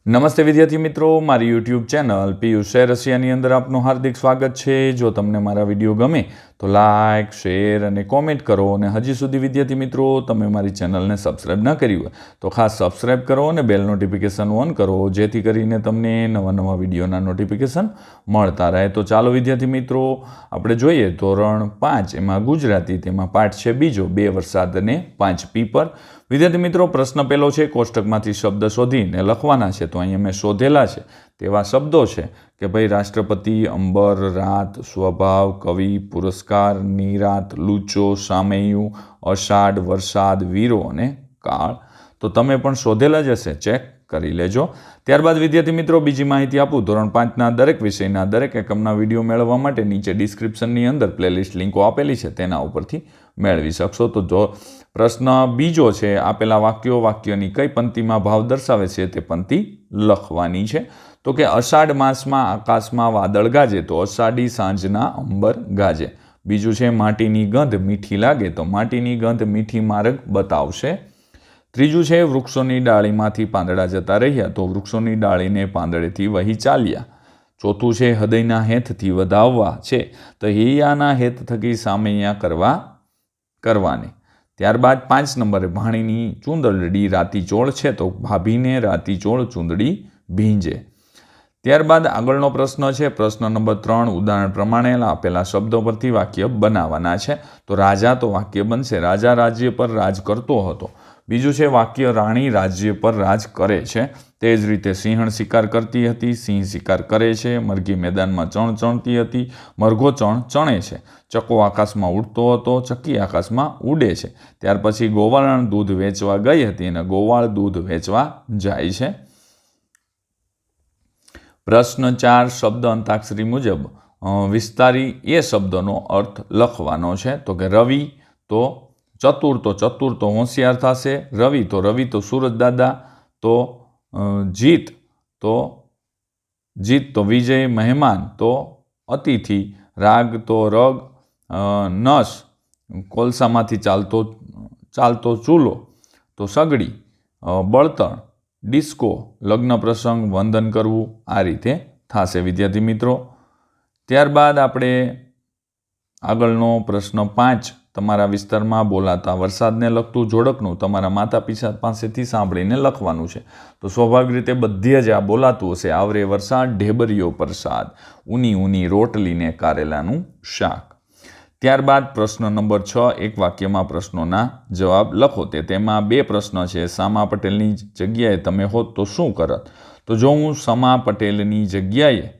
નમસ્તે વિદ્યાર્થી મિત્રો, મારી યુટ્યુબ ચેનલ પિયુષ રસિયાની અંદર આપનું હાર્દિક સ્વાગત છે। જો તમને મારા વિડીયો ગમે તો લાઇક, શેર અને કોમેન્ટ કરો, અને હજી સુધી વિદ્યાર્થી મિત્રો તમે મારી ચેનલને સબસ્ક્રાઈબ ન કરી હોય તો ખાસ સબસ્ક્રાઈબ કરો અને બેલ નોટિફિકેશન ઓન કરો, જેથી કરીને તમને નવા નવા વિડીયોના નોટિફિકેશન મળતા રહે। તો ચાલો વિદ્યાર્થી મિત્રો આપણે જોઈએ ધોરણ 5 એમાં ગુજરાતી, તેમાં પાઠ છે બીજો, 2 વરસાદ અને 5 પીપર। વિદ્યાર્થી મિત્રો પ્રશ્ન પહેલો છે, કોષ્ટકમાંથી શબ્દ શોધીને લખવાના છે। તો અહીંયા મેં શોધેલા છે તેવા શબ્દો છે કે ભાઈ રાષ્ટ્રપતિ, અંબર, રાત, સ્વભાવ, કવિ, પુરસ્કાર, નિરાત, લૂચો, સામૈયું, અષાઢ, વરસાદ, વીરો અને કાળ। તો તમે પણ શોધેલા જ હશે, ચેક કરી લેજો। ત્યારબાદ વિદ્યાર્થી મિત્રો બીજી માહિતી આપું, ધોરણ 5ના દરેક વિષયના દરેક એકમના વિડીયો મેળવવા માટે નીચે ડિસ્ક્રિપ્શનની અંદર પ્લેલિસ્ટ લિંકો આપેલી છે, તેના ઉપરથી મેળવી શકશો। તો જો પ્રશ્ન બીજો છે, આપેલા વાક્યોની કઈ પંક્તિમાં ભાવ દર્શાવે છે તે પંક્તિ લખવાની છે। તો કે અષાઢ માસમાં આકાશમાં વાદળ ગાજે, તો અષાઢી સાંજના અંબર ગાજે। બીજું છે માટીની ગંધ મીઠી લાગે, તો માટીની ગંધ મીઠી માર્ગ બતાવશે। ત્રીજું છે વૃક્ષોની ડાળીમાંથી પાંદડા જતા રહ્યા, તો વૃક્ષોની ડાળીને પાંદડેથી વહી ચાલ્યા। ચોથું છે હૃદયના હેતથી વધાવવા છે, તો હૈયાના હેત થકી સામૈયા કરવાને। ત્યારબાદ 5 નંબરે ભાણીની ચૂંદડી રાતીચોળ છે, તો ભાભીને રાતીચોળ ચૂંદડી ભીંજે। ત્યારબાદ આગળનો પ્રશ્ન છે, પ્રશ્ન નંબર 3, ઉદાહરણ પ્રમાણે આપેલા શબ્દો પરથી વાક્ય બનાવવાના છે। તો રાજા તો વાક્ય બનશે, રાજા રાજ્ય પર રાજ કરતો હતો। બીજું છે વાક્ય રાણી રાજ્ય પર રાજ કરે છે। તે જ રીતે સિંહણ શિકાર કરતી હતી, સિંહ શિકાર કરે છે। મરઘી મેદાનમાં ચણ ચણતી હતી, મરઘો ચણ ચણે છે। ચકો આકાશમાં ઉડતો હતો, ચકી આકાશમાં ઉડે છે। ત્યાર પછી ગોવાળણ દૂધ વેચવા ગઈ હતી અને ગોવાળ દૂધ વેચવા જાય છે। પ્રશ્ન 4, શબ્દ અંતાક્ષરી મુજબ વિસ્તારી એ શબ્દનો અર્થ લખવાનો છે। તો કે રવિ તો ચતુર તો હોશિયાર થશે, રવિ તો સૂરજ દાદા, તો જીત તો વિજય, મહેમાન તો અતિથિ, રાગ તો રગ, નસ કોલસામાંથી ચાલતો ચૂલો તો સગડી, બળતણ ડિસ્કો, લગ્ન પ્રસંગ વંદન કરવું, આ રીતે થશે વિદ્યાર્થી મિત્રો। ત્યારબાદ આપણે આગળનો પ્રશ્ન 5, તમારા વિસ્તારમાં બોલાતા વરસાદને લગતું જોડકનું તમારા માતા પિતા પાસેથી સાંભળીને લખવાનું છે। તો સ્વાભાવિક રીતે બધી જ આ બોલાતું હશે, આવરે વરસાદ, ઢેબરિયો પ્રસાદ, ઊની ઊની રોટલીને કારેલાનું શાક। ત્યારબાદ પ્રશ્ન નંબર 6, એક વાક્યમાં પ્રશ્નોના જવાબ લખો। તેમાં 2 પ્રશ્ન છે, સામા પટેલની જગ્યાએ તમે હોત તો શું કરત? તો જો હું સમા પટેલની જગ્યાએ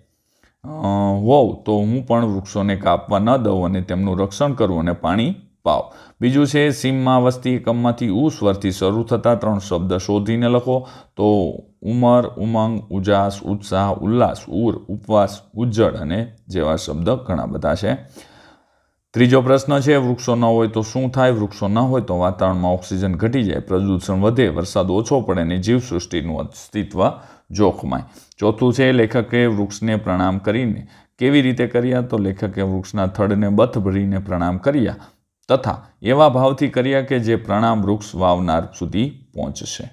હોઉં તો હું પણ વૃક્ષોને કાપવા ન દઉં અને તેમનું રક્ષણ કરું અને પાણી પાવ। બીજું છે સીમમાં વસ્તી એકમમાંથી ઉ સ્વરથી શરૂ થતા 3 શબ્દ શોધીને લખો। તો ઉમર, ઉમંગ, ઉજાસ, ઉત્સાહ, ઉલ્લાસ, ઉર, ઉપવાસ, ઉજ્જડ અને જેવા શબ્દ ઘણા બધા છે। ત્રીજો પ્રશ્ન છે, વૃક્ષો ન હોય તો શું થાય? વૃક્ષો ન હોય તો વાતાવરણમાં ઓક્સિજન ઘટી જાય, પ્રદૂષણ વધે, વરસાદ ઓછો પડે અને જીવસૃષ્ટિનું અસ્તિત્વ જોખમાય। ચોથું છે, લેખકે વૃક્ષને પ્રણામ કરીને કેવી રીતે કર્યા? તો લેખકે વૃક્ષના થડને બથ ભરીને પ્રણામ કર્યા તથા એવા ભાવથી કર્યા કે જે પ્રણામ વૃક્ષ વાવનાર સુધી પહોંચશે।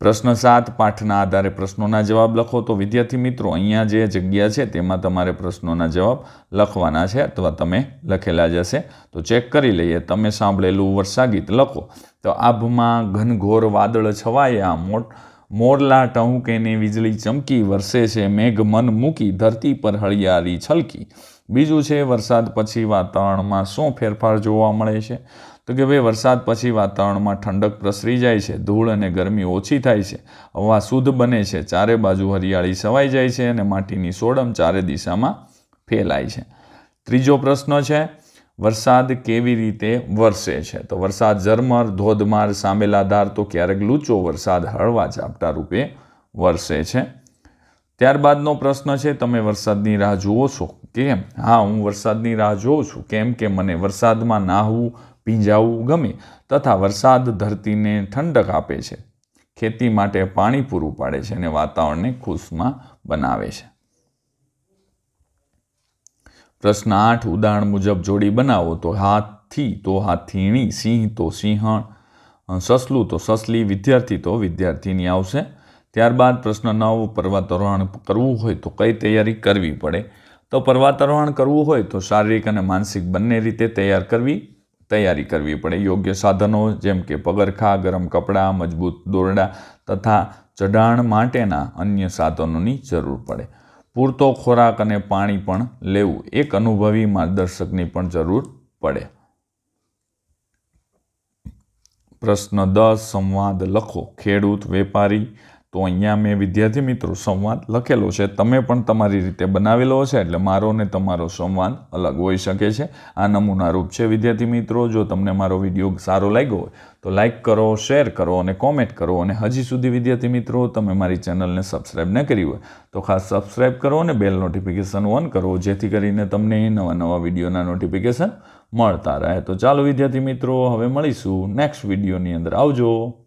પ્રશ્ન 7, પાઠના આધારે પ્રશ્નોના જવાબ લખો। તો વિદ્યાર્થી મિત્રો અહીંયા જે જગ્યા છે તેમાં તમારે પ્રશ્નોના જવાબ લખવાના છે, અથવા તમે લખેલા જ હશે, તો ચેક કરી લઈએ। તમે સાંભળેલું વર્ષા ગીત લખો। તો આભમાં ઘનઘોર વાદળ છવાયા, મોરલા ટહુકે ને વીજળી ચમકી, વરસે છે મેઘ મન મૂકી, ધરતી પર હળિયાળી છલકી। બીજું છે વરસાદ પછી વાતાવરણમાં શું ફેરફાર જોવા મળે છે? તો કે ભાઈ વરસાદ પછી વાતાવરણમાં ઠંડક પ્રસરી જાય છે, ધૂળ અને ગરમી ઓછી થાય છે, હવા શુદ્ધ બને છે, ચારે બાજુ હરિયાળી છવાઈ જાય છે અને માટીની સોડમ ચારે દિશામાં ફેલાય છે। ત્રીજો પ્રશ્ન છે, વરસાદ કેવી રીતે વરસે છે? તો વરસાદ ઝરમર, ધોધમાર, સામેલા ધાર તો ક્યારેક લૂચો વરસાદ હળવા ઝાપટા રૂપે વરસે છે। ત્યારબાદનો પ્રશ્ન છે, તમે વરસાદની રાહ જુઓ છો? કેમ? હા, હું વરસાદની રાહ જોઉં છું, કેમ કે મને વરસાદમાં નાહવું, ભીંજાવું ગમે તથા વરસાદ ધરતીને ઠંડક આપે છે, ખેતી માટે પાણી પૂરું પાડે છે અને વાતાવરણને ખુશમાં બનાવે છે। પ્રશ્ન 8, ઉદાહરણ મુજબ જોડી બનાવો। તો હાથી તો હાથીણી, સિંહ તો સિંહણ, સસલું તો સસલી, વિદ્યાર્થી તો વિદ્યાર્થીની આવશે। ત્યારબાદ પ્રશ્ન 9, પર્વતારોહણ કરવું હોય તો કઈ તૈયારી કરવી પડે? તો પર્વતારોહણ કરવું હોય તો શારીરિક અને માનસિક બંને રીતે તૈયારી કરવી પડે. યોગ્ય સાધનો જેમ કે પગરખાં, ગરમ કપડાં, મજબૂત દોરડા તથા ચઢાણ માટેના અન્ય સાધનોની જરૂર પડે. પૂરતો ખોરાક અને પાણી પણ લેવું. એક અનુભવી માર્ગદર્શકની પણ જરૂર પડે. પ્રશ્ન 10, સંવાદ લખો. ખેડૂત, વેપારી. તો અહીંયા મેં વિદ્યાર્થી મિત્રો સંવાદ લખેલો છે. તમે પણ તમારી રીતે બનાવેલો છે, એટલે મારો ને તમારો સંવાદ અલગ હોઈ શકે છે. આ નમૂના રૂપ છે વિદ્યાર્થી મિત્રો. જો તમને મારો વિડીયો સારો લાગ્યો હોય તો લાઈક કરો, શેર કરો અને કોમેન્ટ કરો. અને હજી સુધી વિદ્યાર્થી મિત્રો તમે મારી ચેનલને સબસ્ક્રાઈબ ન કરી હોય તો ખાસ સબસ્ક્રાઈબ કરો અને બેલ નોટિફિકેશન ઓન કરો, જેથી કરીને તમને નવા વિડીયોના નોટિફિકેશન મળતા રહે. તો ચાલો વિદ્યાર્થી મિત્રો, હવે મળીશું નેક્સ્ટ વિડીયોની અંદર. આવજો.